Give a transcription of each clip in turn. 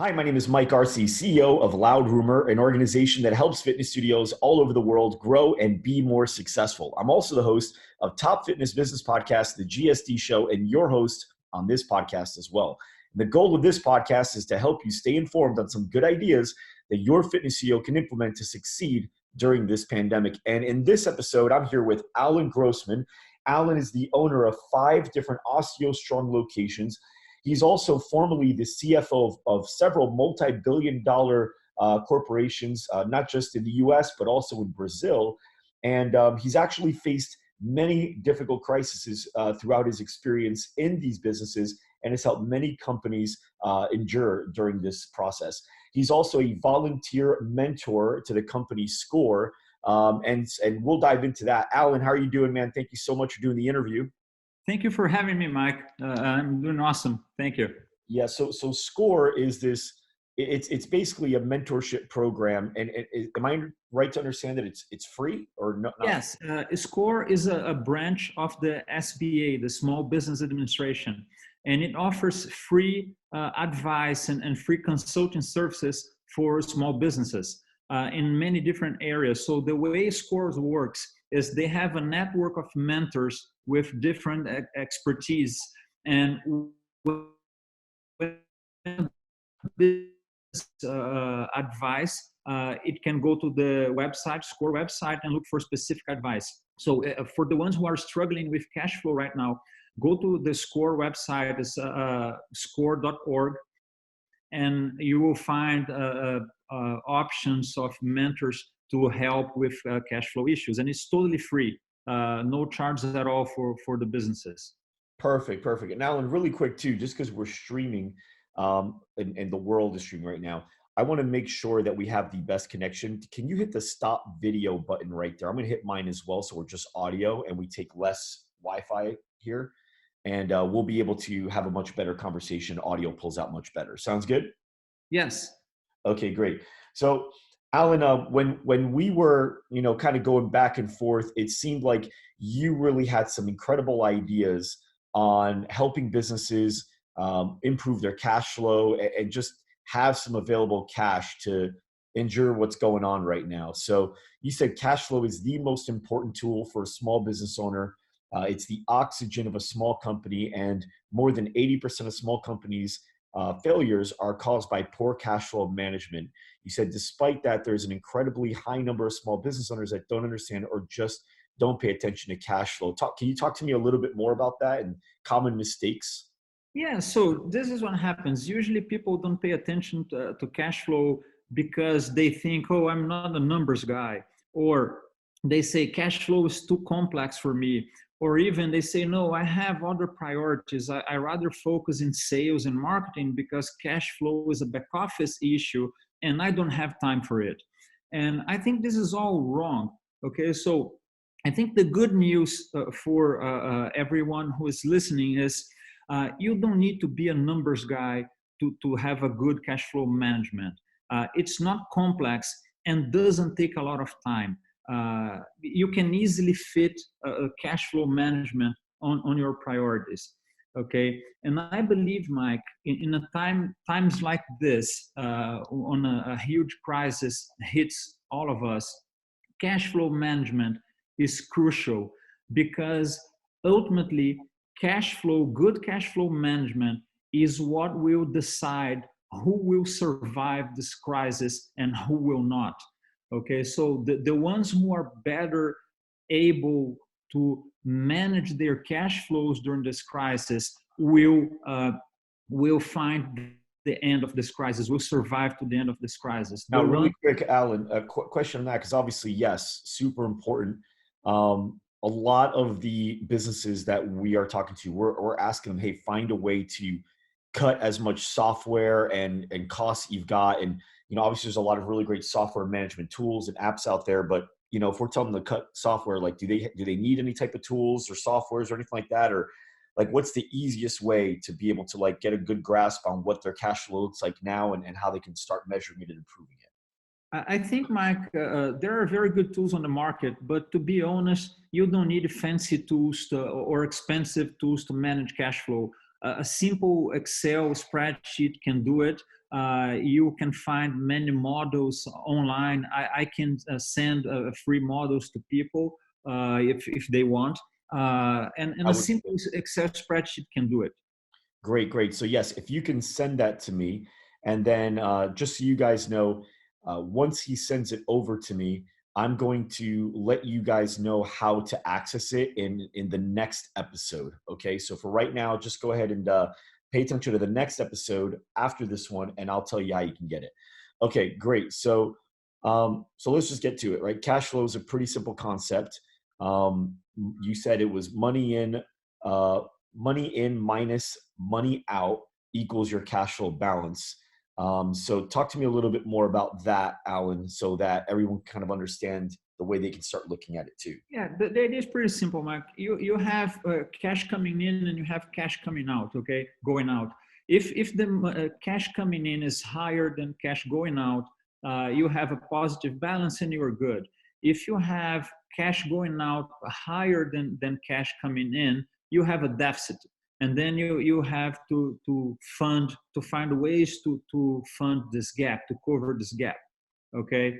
Hi, my name is Mike Arce, CEO of Loud Rumor, an organization that helps fitness studios all over the world grow and be more successful. I'm also the host of Top Fitness Business Podcast, the GSD Show, and your host on this podcast as well. And the goal of this podcast is to help you stay informed on some good ideas that your fitness studio can implement to succeed during this pandemic. And in this episode, I'm here with Allan Grossman. Allan is the owner of 5 different OSTEOSTRONG locations. He's also formerly the CFO of several multi-billion-dollar corporations, not just in the US, but also in Brazil. And he's actually faced many difficult crises throughout his experience in these businesses and has helped many companies endure during this process. He's also a volunteer mentor to the company SCORE, and we'll dive into that. Allan, how are you doing, man? Thank you so much for doing the interview. Thank you for having me, Mike. I'm doing awesome. Thank you. Yeah, so SCORE is this. It's basically a mentorship program, and am I right to understand that it's free or not? Yes, SCORE is a branch of the SBA, the Small Business Administration, and it offers free advice and free consulting services for small businesses in many different areas. So the way SCORE works is they have a network of mentors with different expertise, and this advice, it can go to the website, SCORE website, and look for specific advice. So for the ones who are struggling with cash flow right now, go to the SCORE website, it's score.org, and you will find options of mentors to help with cash flow issues. And it's totally free, no charges at all for the businesses. Perfect. And Allan, really quick too, just because we're streaming and the world is streaming right now, I want to make sure that we have the best connection. Can you hit the stop video button right there? I'm going to hit mine as well, so we're just audio and we take less Wi-Fi here, and we'll be able to have a much better conversation. Audio pulls out much better. Sounds good? Yes. Okay, great. So Allan, when we were, kind of going back and forth, it seemed like you really had some incredible ideas on helping businesses improve their cash flow and just have some available cash to endure what's going on right now. So you said cash flow is the most important tool for a small business owner. It's the oxygen of a small company, and more than 80% of small companies' failures are caused by poor cash flow management. You said despite that, there's an incredibly high number of small business owners that don't understand or just don't pay attention to cash flow. Can you talk to me a little bit more about that and common mistakes? Yeah, so this is what happens. Usually people don't pay attention to cash flow because they think, oh, I'm not a numbers guy. Or they say cash flow is too complex for me. Or even they say, no, I have other priorities. I rather focus in sales and marketing because cash flow is a back office issue and I don't have time for it. And I think this is all wrong. Okay, so I think the good news for everyone who is listening is you don't need to be a numbers guy to have a good cash flow management. It's not complex and doesn't take a lot of time. You can easily fit cash flow management on your priorities. Okay, and I believe, Mike, in times like this, on a huge crisis hits all of us, cash flow management is crucial because ultimately good cash flow management is what will decide who will survive this crisis and who will not. Okay, so the ones who are better able to manage their cash flows during this crisis will find the end of this crisis, will survive to the end of this crisis. Now, really quick, Allan, a question on that, because obviously, yes, super important. A lot of the businesses that we are talking to, we're asking them, hey, find a way to cut as much software and costs you've got. And, obviously there's a lot of really great software management tools and apps out there, but, if we're telling them to cut software, like, do they need any type of tools or softwares or anything like that? Or like, what's the easiest way to be able to like get a good grasp on what their cash flow looks like now and how they can start measuring it and improving it? I think, Mike, there are very good tools on the market, but to be honest, you don't need fancy tools or expensive tools to manage cash flow. A simple Excel spreadsheet can do it. You can find many models online. I can send free models to people if they want. And a simple Excel spreadsheet can do it. Great, great. So yes, if you can send that to me, and then just so you guys know, once he sends it over to me, I'm going to let you guys know how to access it in the next episode. Okay, so for right now, just go ahead and pay attention to the next episode after this one, and I'll tell you how you can get it. Okay, great. So so let's just get to it. Right, cash flow is a pretty simple concept. You said it was money in. Money in minus money out equals your cash flow balance. So talk to me a little bit more about that, Allan, so that everyone kind of understand the way they can start looking at it too. Yeah, the idea is pretty simple, Mike. You have cash coming in and you have cash coming out, okay, going out. If the cash coming in is higher than cash going out, you have a positive balance and you are good. If you have cash going out higher than cash coming in, you have a deficit, and then you have to find ways to fund this gap, to cover this gap. Okay,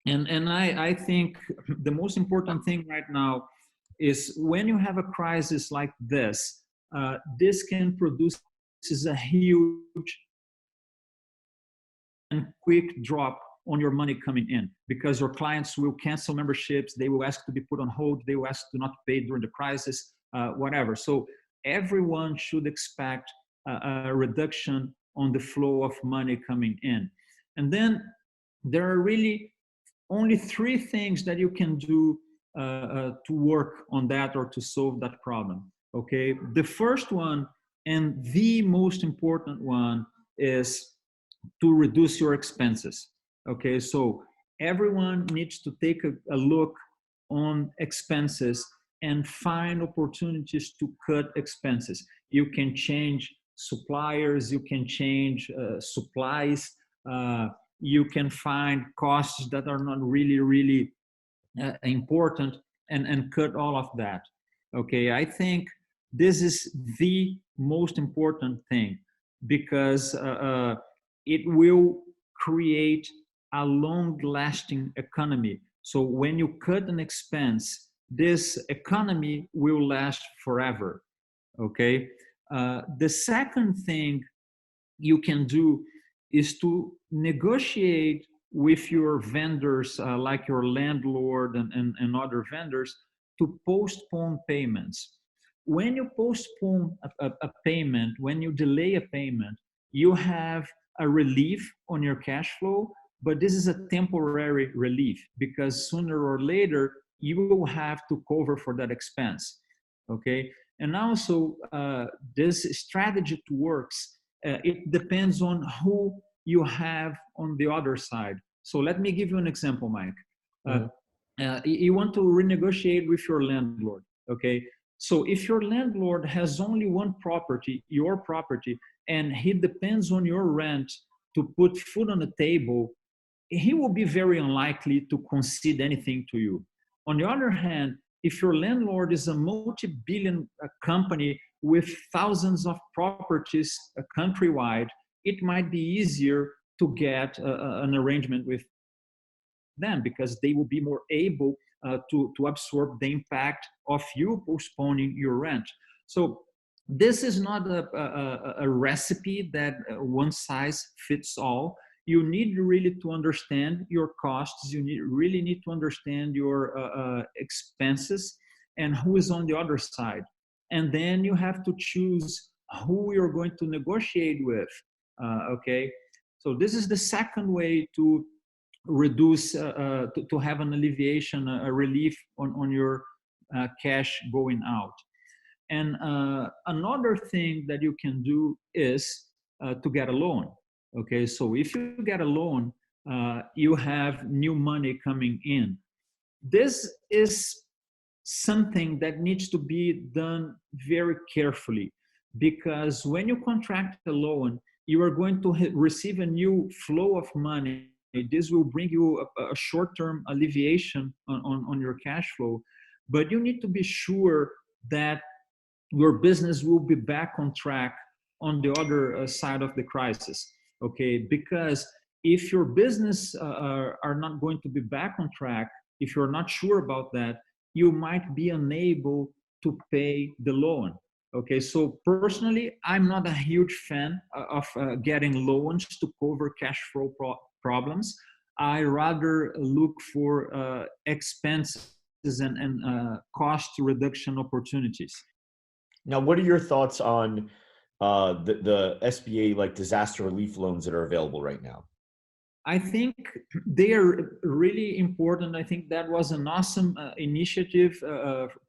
and I think the most important thing right now is when you have a crisis like this, this can produce a huge and quick drop on your money coming in, because your clients will cancel memberships, they will ask to be put on hold, they will ask to not pay during the crisis, whatever. So everyone should expect a reduction on the flow of money coming in. And then there are really only three things that you can do to work on that or to solve that problem. Okay, the first one and the most important one is to reduce your expenses. Okay, so everyone needs to take a look on expenses and find opportunities to cut expenses. You can change suppliers, you can change supplies, you can find costs that are not really important and cut all of that. Okay, I think this is the most important thing, because it will create a long-lasting economy. So when you cut an expense, this economy will last forever. Okay. The second thing you can do is to negotiate with your vendors, like your landlord and other vendors, to postpone payments. When you postpone a payment, when you delay a payment, you have a relief on your cash flow, but this is a temporary relief, because sooner or later you will have to cover for that expense. Okay, and also this strategy works. It depends on who you have on the other side. So let me give you an example, Mike. You want to renegotiate with your landlord. Okay, so if your landlord has only one property, your property, and he depends on your rent to put food on the table, he will be very unlikely to concede anything to you. On the other hand, if your landlord is a multi-billion company with thousands of properties countrywide, it might be easier to get an arrangement with them, because they will be more able to absorb the impact of you postponing your rent. So this is not a recipe that one size fits all. You need really to understand your costs. You really need to understand your expenses and who is on the other side. And then you have to choose who you're going to negotiate with. Okay, so this is the second way to reduce, to have an alleviation, a relief on your cash going out. And another thing that you can do is to get a loan. Okay, so if you get a loan, you have new money coming in. This is something that needs to be done very carefully, because when you contract a loan, you are going to receive a new flow of money. This will bring you a short-term alleviation on your cash flow, but you need to be sure that your business will be back on track on the other side of the crisis. okay? Because if your business are not going to be back on track, if you're not sure about that, you might be unable to pay the loan. Okay, so personally, I'm not a huge fan of getting loans to cover cash flow problems. I rather look for expenses and cost reduction opportunities. Now, what are your thoughts on the SBA like disaster relief loans that are available right now? I think they are really important. I think that was an awesome initiative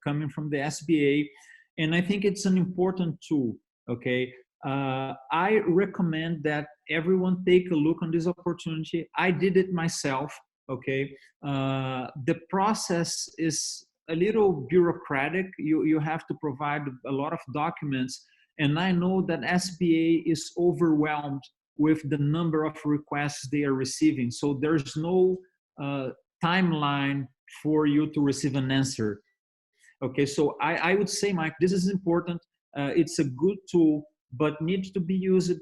coming from the SBA, and I think it's an important tool. Okay, I recommend that everyone take a look on this opportunity. I did it myself. Okay, the process is a little bureaucratic. You have to provide a lot of documents, and I know that SBA is overwhelmed with the number of requests they are receiving. So there's no timeline for you to receive an answer. Okay, so I would say, Mike, this is important. It's a good tool, but needs to be used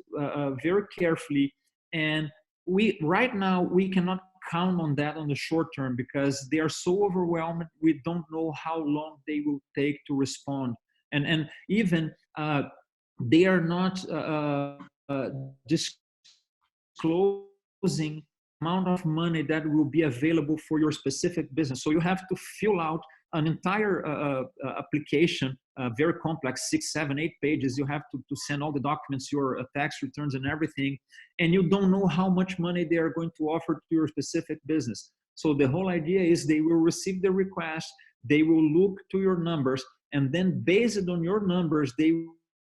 very carefully. And right now, we cannot count on that on the short term because they are so overwhelmed. We don't know how long they will take to respond. And even they are not disclosing amount of money that will be available for your specific business. So you have to fill out an entire application, very complex, 6, 7, 8 pages. You have to send all the documents, your tax returns and everything. And you don't know how much money they are going to offer to your specific business. So the whole idea is they will receive the request, they will look to your numbers, and then based on your numbers, they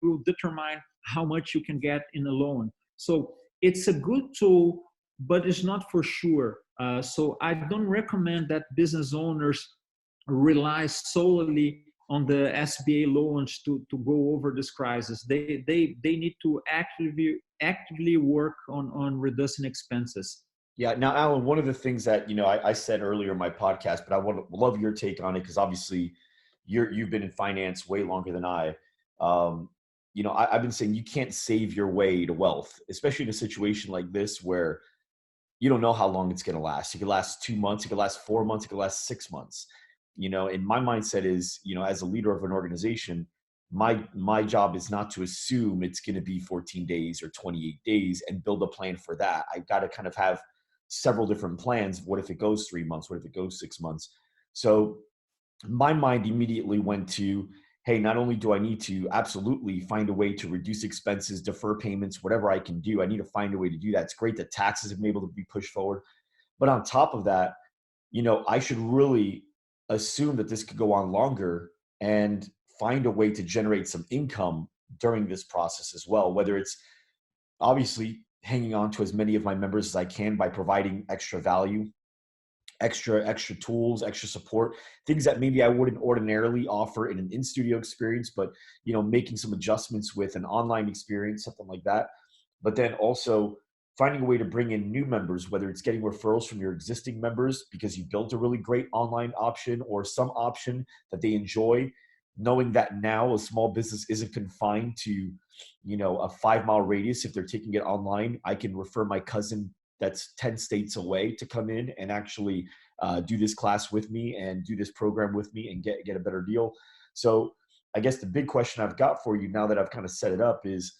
will determine how much you can get in a loan. So it's a good tool, but it's not for sure. So I don't recommend that business owners rely solely on the SBA loans to go over this crisis. They need to actively work on reducing expenses. Yeah. Now, Allan, one of the things that, I said earlier in my podcast, but I would love your take on it because obviously you've been in finance way longer than I. I've been saying you can't save your way to wealth, especially in a situation like this where you don't know how long it's going to last. It could last 2 months, it could last 4 months, it could last 6 months. And my mindset is, as a leader of an organization, my job is not to assume it's going to be 14 days or 28 days and build a plan for that. I've got to kind of have several different plans. What if it goes 3 months? What if it goes 6 months? So my mind immediately went to, hey, not only do I need to absolutely find a way to reduce expenses, defer payments, whatever I can do, I need to find a way to do that. It's great that taxes have been able to be pushed forward. But on top of that, I should really assume that this could go on longer and find a way to generate some income during this process as well, whether it's obviously hanging on to as many of my members as I can by providing extra value, extra tools, extra support, things that maybe I wouldn't ordinarily offer in an in-studio experience, but making some adjustments with an online experience, something like that. But then also finding a way to bring in new members, whether it's getting referrals from your existing members because you built a really great online option or some option that they enjoy, knowing that now a small business isn't confined to, a 5-mile radius. If they're taking it online, I can refer my cousin that's 10 states away to come in and actually do this class with me and do this program with me and get a better deal. So I guess the big question I've got for you now that I've kind of set it up is,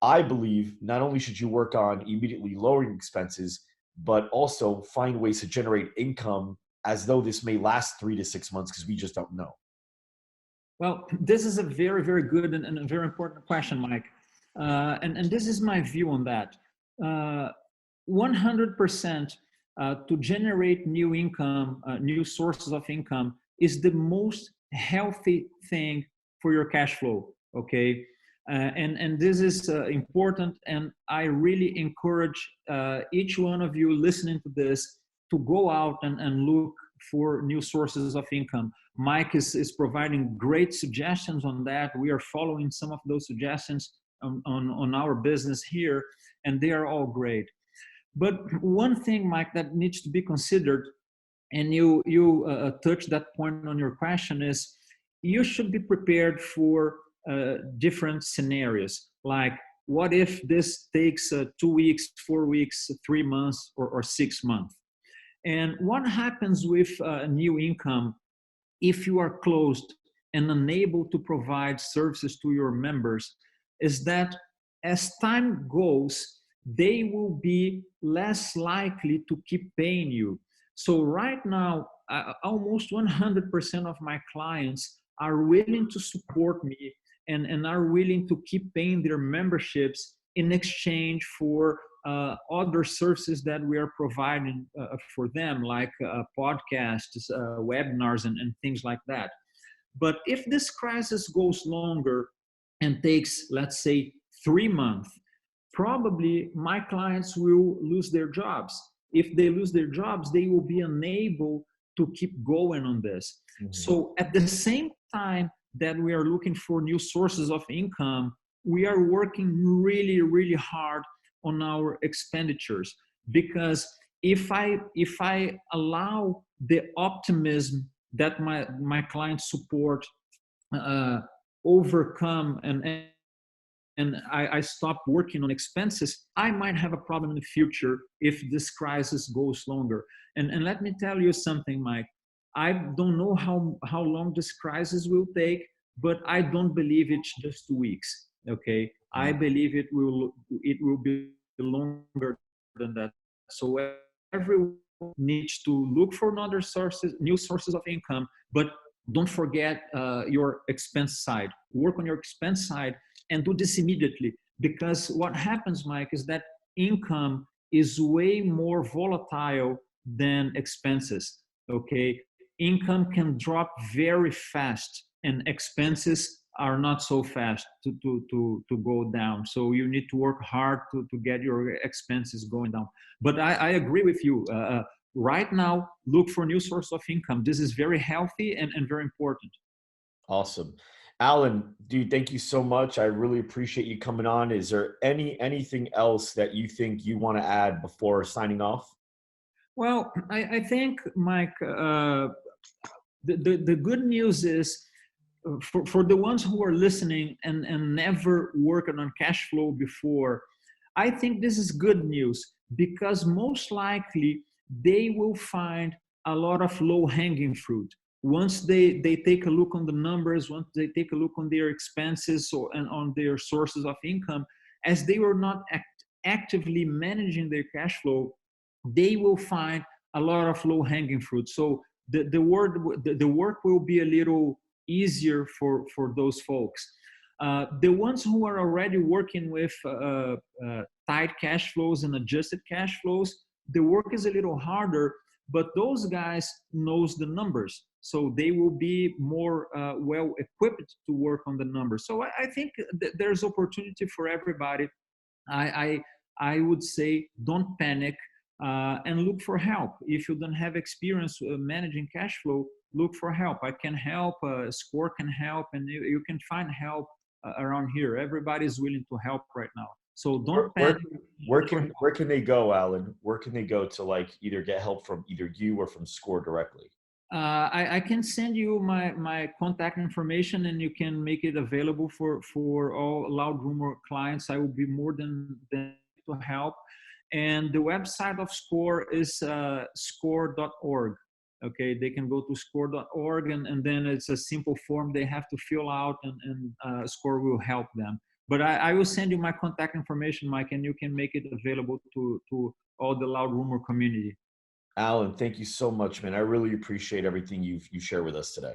I believe not only should you work on immediately lowering expenses, but also find ways to generate income as though this may last 3 to 6 months because we just don't know. Well, this is a very, very good and a very important question, Mike. And this is my view on that. 100% to generate new income, new sources of income is the most healthy thing for your cash flow, okay? And this is important, and I really encourage each one of you listening to this to go out and look for new sources of income. Mike is providing great suggestions on that. We are following some of those suggestions on our business here, and they are all great. But one thing, Mike, that needs to be considered, and you touched that point on your question, is you should be prepared for different scenarios. Like What if this takes 2 weeks, 4 weeks, 3 months, or 6 months? And what happens with new income if you are closed and unable to provide services to your members is that as time goes, they will be less likely to keep paying you. So right now, almost 100% of my clients are willing to support me and are willing to keep paying their memberships in exchange for other services that we are providing for them, like podcasts, webinars, and things like that. But if this crisis goes longer and takes, let's say, 3 months, probably my clients will lose their jobs. If they lose their jobs, they will be unable to keep going on this. Mm-hmm. So at the same time that we are looking for new sources of income, we are working really, really hard on our expenditures, because if I allow the optimism that my clients support overcome and I stop working on expenses, I might have a problem in the future if this crisis goes longer. And let me tell you something, Mike. I don't know how long this crisis will take, but I don't believe it's just 2 weeks. Okay, I believe it will be longer than that. So everyone needs to look for new sources of income, but don't forget your expense side. Work on your expense side and do this immediately, because what happens, Mike, is that income is way more volatile than expenses. Okay, income can drop very fast, and expenses are not so fast to go down. So you need to work hard to get your expenses going down. But I agree with you. Right now, look for new source of income. This is very healthy and very important. Awesome. Allan, dude, thank you so much. I really appreciate you coming on. Is there anything else that you think you want to add before signing off? Well, I think, Mike, the good news is, for the ones who are listening and never worked on cash flow before, I think this is good news, because most likely they will find a lot of low-hanging fruit. Once they take a look on the numbers, once they take a look on their expenses and on their sources of income, as they were not actively managing their cash flow, they will find a lot of low-hanging fruit. So the work will be a little easier for those folks. The ones who are already working with tight cash flows and adjusted cash flows, the work is a little harder, but those guys knows the numbers, so they will be more well equipped to work on the numbers. So I think there's opportunity for everybody. I would say don't panic and look for help. If you don't have experience managing cash flow, look for help. I can help, Score can help, and you can find help around here. Everybody's willing to help right now. So don't panic. Where can they go, Allan? Where can they go to either get help from either you or from Score directly? I can send you my contact information, and you can make it available for all Loud Rumor clients. I will be more than to help. And the website of Score is score.org. Okay, they can go to score.org, and then it's a simple form they have to fill out, and Score will help them. But I will send you my contact information, Mike, and you can make it available to all the Loud Rumor community. Allan, thank you so much, man. I really appreciate everything you share with us today.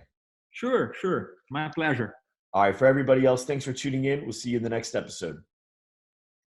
Sure. My pleasure. All right, for everybody else, thanks for tuning in. We'll see you in the next episode.